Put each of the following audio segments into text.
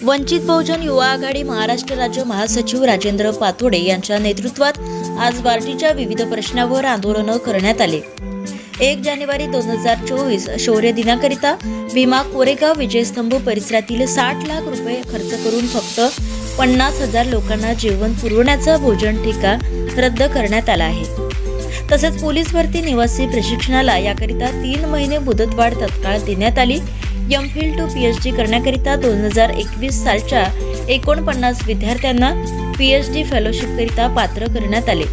वंचित बहुजन युवा आघाडी महाराष्ट्र राज्य महासचिव राजेंद्र पातोडे यांच्या नेतृत्वात आज बार्टीच्या विविध प्रश्नावर आंदोलन करण्यात आले। 1 जानेवारी 2024 शौर्य दिनाकरिता भीमा कोरेगाव विजयस्तंभ परिसरातील 60 लाख रुपये खर्च करून फक्त 50,000 लोकांना जेवण पुरवण्याचा भोजन ठेका रद्द करण्यात आला आहे। तसेच पोलीस भरती निवासी प्रशिक्षणाला याकरिता 3 महिने मुदतवाढ तत्काळ देण्यात आली। एमफिल टू पीएचडी करण्याकरिता 2021 सालच्या 49 विद्यार्थ्यांना पीएचडी फेलोशिप करिता पात्र करण्यात आले।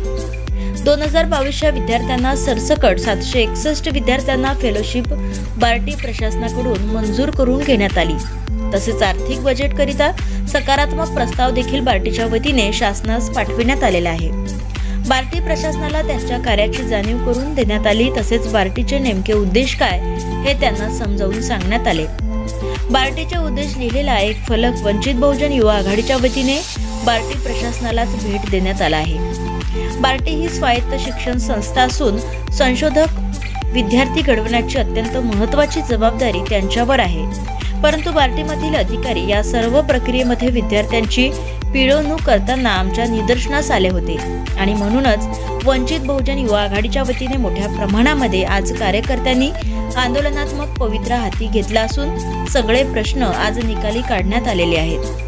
2022च्या विद्यार्थ्यांना सरसकट 761 विद्यार्थ्यांना फेलोशिप बार्टी प्रशासनाकडून मंजूर करून घेण्यात आली। तसेच आर्थिक बजेट करिता सकारात्मक प्रस्ताव देखील बार्टीच्या वतीने शासनास पाठविण्यात आलेला आहे। बार्टी प्रशासनाला त्यांच्या कार्याची जाणीव करून देण्यात आली। तसेच बार्टीचे नेमके उद्देश काय हे त्यांना समजावून सांगण्यात आले। बार्टीचे उद्देश लिहिलेला एक फलक वंचित बहुजन युवा आघाडीच्या वतीने बार्टी प्रशासनालाच भेट देण्यात आला आहे। बार्टी ही स्वायत्त शिक्षण संस्था असून संशोधक विद्यार्थी घडवण्याची अत्यंत महत्त्वाची जबाबदारी त्यांच्यावर आहे। परंतु बार्टीमधील अधिकारी या सर्व प्रक्रियेमध्ये विद्यार्थ्यांची पिळवणूक करताना आमच्या निदर्शनास आले होते आणि म्हणूनच वंचित बहुजन युवा आघाडीच्या वतीने मोठ्या प्रमाणामध्ये आज कार्यकर्त्यांनी आंदोलनात्मक पवित्रा हाती घेतला असून सगळे प्रश्न आज निकाली काढण्यात आलेले आहेत।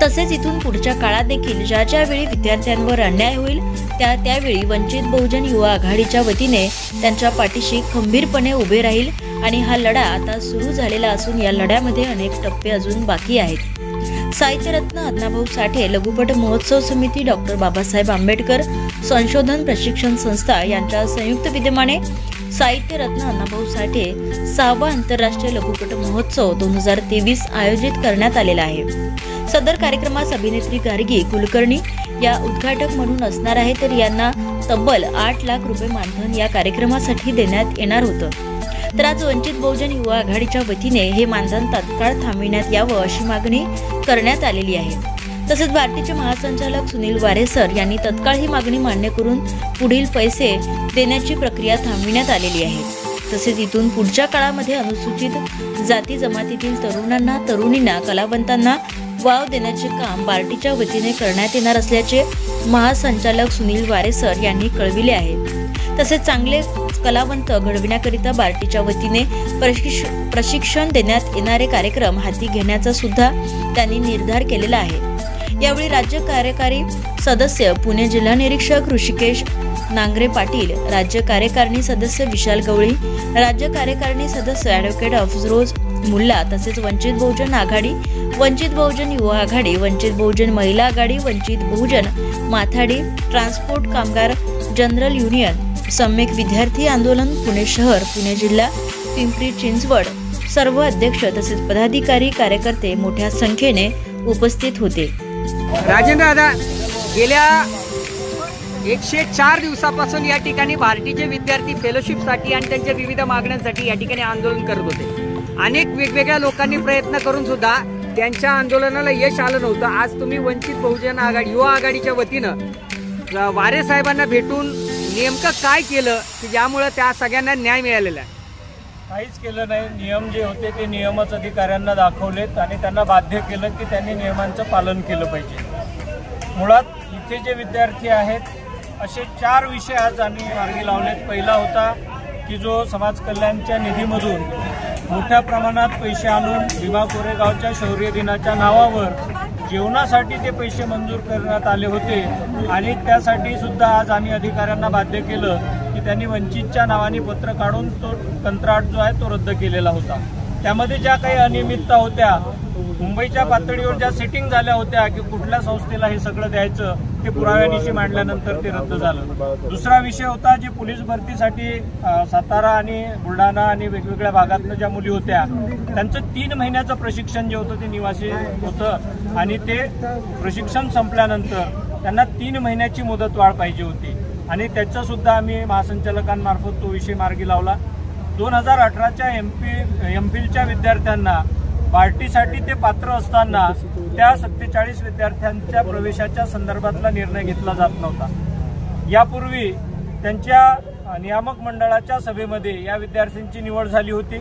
तसेच इथून पुढच्या काळात देखील ज्या वेळी विद्यार्थ्यांवर अन्याय होईल त्यावेळी वंचित बहुजन युवा आघाडीच्या वतीने त्यांच्या पाठीशी खंबीरपणे उभे राहील आणि हा लढा आता सुरू झालेला असून या लढ्यामध्ये अनेक टप्पे अजून बाकी आहेत। साहित्यरत्न अण्णाभाऊ साठे लघुपट महोत्सव समिती, डॉक्टर बाबासाहेब आंबेडकर संशोधन प्रशिक्षण संस्था यांच्या संयुक्त विद्यमाने साहित्यरत्न अण्णाभाऊ साठे 6वा आंतरराष्ट्रीय लघुपट महोत्सव 2023 आयोजित करण्यात आलेला आहे। सदर कार्यक्रमास अभिनेत्री गार्गी कुलकर्णी या उद्घाटक म्हणून असणार आहे, तर यांना तब्बल 8 लाख रुपये मानधन या कार्यक्रमासाठी देण्यात येणार होतं। तर आज वंचित बहुजन युवा आघाडीच्या वतीने हे मानधन तात्काळ थांबविण्यात यावं अशी मागणी करण्यात आलेली आहे। तसेच बार्टीचे महासंचालक सुनील वारेसर यांनी तत्काळ ही मागणी मान्य करून पुढील पैसे देण्याची प्रक्रिया थांबविण्यात आलेली आहे। तसेच इथून पुढच्या काळामध्ये अनुसूचित जाती जमातीतील तरुणांना, तरुणींना, कलावंतांना वाव देण्याचे काम बार्टीच्या वतीने करण्यात येणार असल्याचे महासंचालक सुनील वारेसर यांनी कळविले आहे। तसेच चांगले कलावंत घडविण्याकरिता बार्टीच्या वतीने प्रशिक्षण देण्यात येणारे कार्यक्रम हाती घेण्याचा सुद्धा त्यांनी निर्धार केलेला आहे। यावेळी राज्य कार्यकारी सदस्य पुणे जिल्हा निरीक्षक ऋषिकेश नांगरे पाटील, राज्य कार्यकारिणी सदस्य विशाल गवळी, राज्य कार्यकारिणी सदस्य ॲडव्होकेट अफरोज मुल्ला, तसेच वंचित बहुजन आघाडी, वंचित बहुजन युवा आघाडी, वंचित बहुजन महिला आघाडी, वंचित बहुजन माथाडी, ट्रान्सपोर्ट कामगार जनरल युनियन, सम्यक विद्यार्थी आंदोलन पुणे शहर, पुणे जिल्हा, पिंपरी चिंचवड सर्व अध्यक्ष तसेच पदाधिकारी कार्यकर्ते मोठ्या संख्येने उपस्थित होते। राजेंद्र दादा, गेल्या 104 दिवसापासून या ठिकाणी बार्टीचे विद्यार्थी फेलोशिपसाठी आणि त्यांच्या विविध मागण्यांसाठी या ठिकाणी आंदोलन करत होते। अनेक वेगवेगळ्या लोकांनी प्रयत्न करून सुद्धा त्यांच्या आंदोलनाला यश आलं नव्हतं। आज तुम्ही वंचित बहुजन आघाडी युवा आघाडीच्या वतीनं वारे साहेबांना भेटून नेमकं काय केलं की ज्यामुळे त्या सगळ्यांना न्याय मिळालेला आहे? काहीच केलं नाही। नियम जे होते ते नियमच अधिकाऱ्यांना दाखवलेत आणि त्यांना बाध्य केलं की त्यांनी नियमांचं पालन केलं पाहिजे। मुळात इथे जे विद्यार्थी आहेत असे 4 विषय आज आम्ही मार्गी लावलेत। पहिला होता की जो समाज कल्याणच्या निधीमधून मोठ्या प्रमाणात पैसे आणून भीमा कोरेगावच्या शौर्य दिनाच्या नावावर जेवणासाठी ते पैसे मंजूर करण्यात आले होते आणि त्यासाठी सुद्धा आज आम्ही अधिकाऱ्यांना बाध्य केलं की त्यांनी वंचितच्या नावाने पत्र काढून तो कंत्राट जो आहे तो रद्द केलेला होता। त्यामध्ये ज्या काही अनियमितता होत्या, मुंबईच्या पातळीवर ज्या सेटिंग झाल्या होत्या की कुठल्या संस्थेला हे सगळं द्यायचं, ते पुराव्यानिशी मांडल्यानंतर ते रद्द झालं। दुसरा विषय होता जे पोलीस भरतीसाठी सातारा आणि बुलढाणा आणि वेगवेगळ्या भागातनं ज्या मुली होत्या त्यांचं 3 महिन्याचं प्रशिक्षण जे होतं ते निवासी होतं आणि ते प्रशिक्षण संपल्यानंतर त्यांना 3 महिन्याची मुदतवाढ पाहिजे होती आणि त्याचा सुद्धा आम्ही महासंचालकांमार्फत तो विषय मार्गी लावला। 2018च्या एमफिलच्या विद्यार्थ्यांना बार्टीसाठी ते पात्र असताना त्या 47 विद्यार्थ्यांच्या प्रवेशाच्या संदर्भातला निर्णय घेतला जात नव्हता। यापूर्वी त्यांच्या नियामक मंडळाच्या सभेमध्ये या विद्यार्थ्यांची निवड झाली होती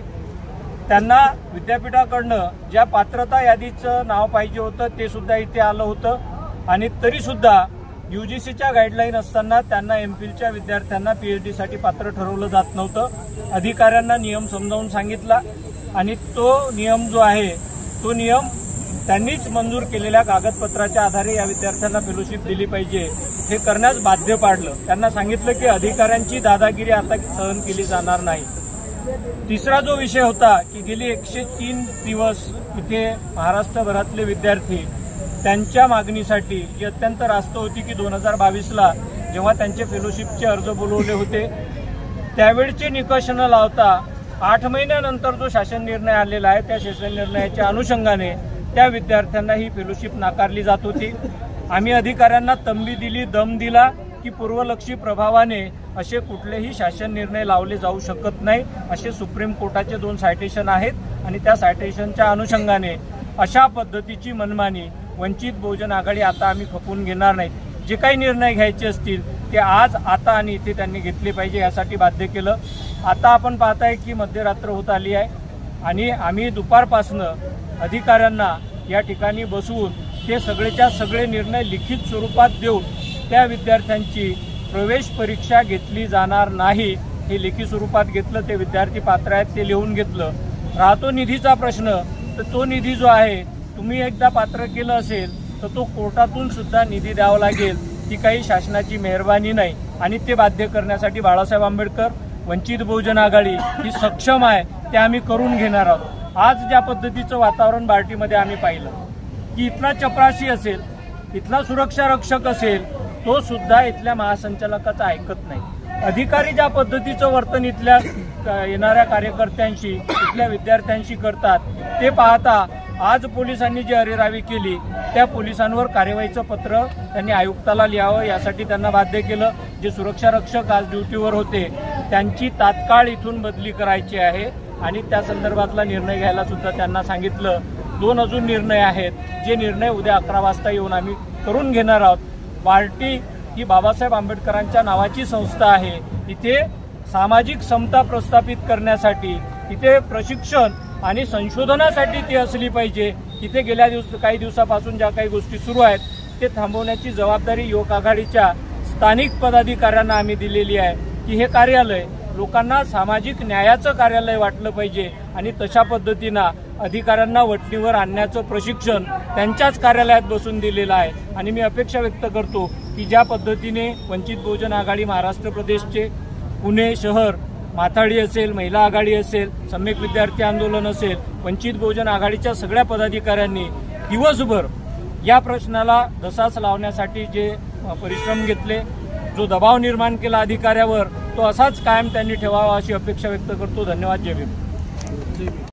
त्यांना विद्यापीठाकडनं ज्या पात्रता यादीचं नाव पाहिजे होतं ते सुद्धा इथे आलं होतं आणि तरीसुद्धा UGCच्या गाईडलाईन असताना त्यांना MPhilच्या विद्यार्थ्यांना PhDसाठी पात्र ठरवलं जात नव्हतं। अधिकाऱ्यांना नियम समजावून सांगितला आणि तो नियम जो आहे तो नियम त्यांनीच मंजूर केलेल्या कागदपत्राच्या आधारे या विद्यार्थ्यांना फेलोशिप दिली पाहिजे हे करण्यास बाध्य पाडलं। त्यांना सांगितलं की अधिकाऱ्यांची दादागिरी आता सहन केली जाणार नाही। तिसरा जो विषय होता की गेली 103 दिवस इथे महाराष्ट्रभरातले विद्यार्थी त्यांच्या मागणीसाठी जी अत्यंत रास्त होती की 2022ला जेव्हा त्यांचे फेलोशिपचे अर्ज बोलवले होते त्यावेळचे निकष न लावता 8 महिन्यानंतर जो शासन निर्णय आलेला आहे त्या शासन निर्णयाच्या अनुषंगाने त्या विद्यार्थ्यांना ही फेलोशिप नाकारली जात होती। आम्ही अधिकाऱ्यांना तंबी दिली, दम दिला की पूर्वलक्षी प्रभावाने असे कुठलेही शासन निर्णय लावले जाऊ शकत नाही। असे सुप्रीम कोर्टाचे 2 सायटेशन आहेत आणि त्या सायटेशनच्या अनुषंगाने अशा पद्धतीची मनमानी वंचित बहुजन आघाडी आता आम्ही खपवून घेणार नाही। जे काही निर्णय घ्यायचे असतील ते आज, आता आणि इथे त्यांनी घेतले पाहिजे यासाठी बाध्य केलं। आता आपण पाहताय की मध्यरात्र होत आली आहे आणि आम्ही दुपारपासनं अधिकाऱ्यांना या ठिकाणी बसवून ते सगळेच्या सगळे निर्णय लिखित स्वरूपात देऊन त्या विद्यार्थ्यांची प्रवेश परीक्षा घेतली जाणार नाही हे लिखित स्वरूपात घेतलं। ते विद्यार्थी पात्र आहेत ते लिहून घेतलं। राहतो निधीचा प्रश्न, तर तो निधी जो आहे तुम्ही एकदा पात्र केलं असेल तर तो कोर्टातून सुद्धा निधी द्यावा लागेल, ती काही शासनाची मेहरबानी नाही आणि ते बाध्य करण्यासाठी बाळासाहेब आंबेडकर वंचित बहुजन आघाडी ही सक्षम आहे, ते आम्ही करून घेणार आहोत। आज ज्या पद्धतीचं वातावरण बार्टीमध्ये आम्ही पाहिलं की इथला चपराशी असेल, इथला सुरक्षा रक्षक असेल, तो सुद्धा इथल्या महासंचालकाचं ऐकत नाही। अधिकारी ज्या पद्धतीचं वर्तन इथल्या येणाऱ्या कार्यकर्त्यांशी, इथल्या विद्यार्थ्यांशी करतात ते पाहता आज पोलिसांनी जी अरेरावी केली त्या पोलिसांवर कार्यवाहीचं पत्र त्यांनी आयुक्ताला लिहावं यासाठी त्यांना बाध्य केलं। जे सुरक्षा रक्षक आज ड्युटीवर होते त्यांची तात्काळ इथून बदली करायची आहे आणि त्या संदर्भातला निर्णय घ्यायला सुद्धा त्यांना सांगितलं। 2 अजून निर्णय आहेत, जे निर्णय उद्या 11 वाजता येऊन आम्ही करून घेणार आहोत। बार्टी ही बाबासाहेब आंबेडकरांच्या नावाची संस्था आहे। इथे सामाजिक समता प्रस्थापित करण्यासाठी, इथे प्रशिक्षण आणि संशोधनासाठी ती असली पाहिजे। इथे गेल्या काही दिवसापासून ज्या काही गोष्टी सुरू आहेत ते थांबवण्याची जबाबदारी युवक आघाडीच्या स्थानिक पदाधिकाऱ्यांना आम्ही दिलेली आहे की हे कार्यालय लोकांना सामाजिक न्यायाचं कार्यालय वाटलं पाहिजे आणि तशा पद्धतीनं अधिकाऱ्यांना वटणीवर आणण्याचं प्रशिक्षण त्यांच्याच कार्यालयात बसून दिलेलं आहे। आणि मी अपेक्षा व्यक्त करतो की ज्या पद्धतीने वंचित बहुजन आघाडी महाराष्ट्र प्रदेशचे पुणे शहर, माथाडी असेल, महिला आघाडी असेल, सम्यक विद्यार्थी आंदोलन असेल, वंचित बहुजन आघाडीच्या सगळ्या पदाधिकाऱ्यांनी दिवसभर या प्रश्नाला धसास लावण्यासाठी जे परिश्रम घेतले, जो दबाव निर्माण केला अधिकाऱ्यावर, तो असाच कायम त्यांनी ठेवावा अशी अपेक्षा व्यक्त करतो। धन्यवाद। जय भीम।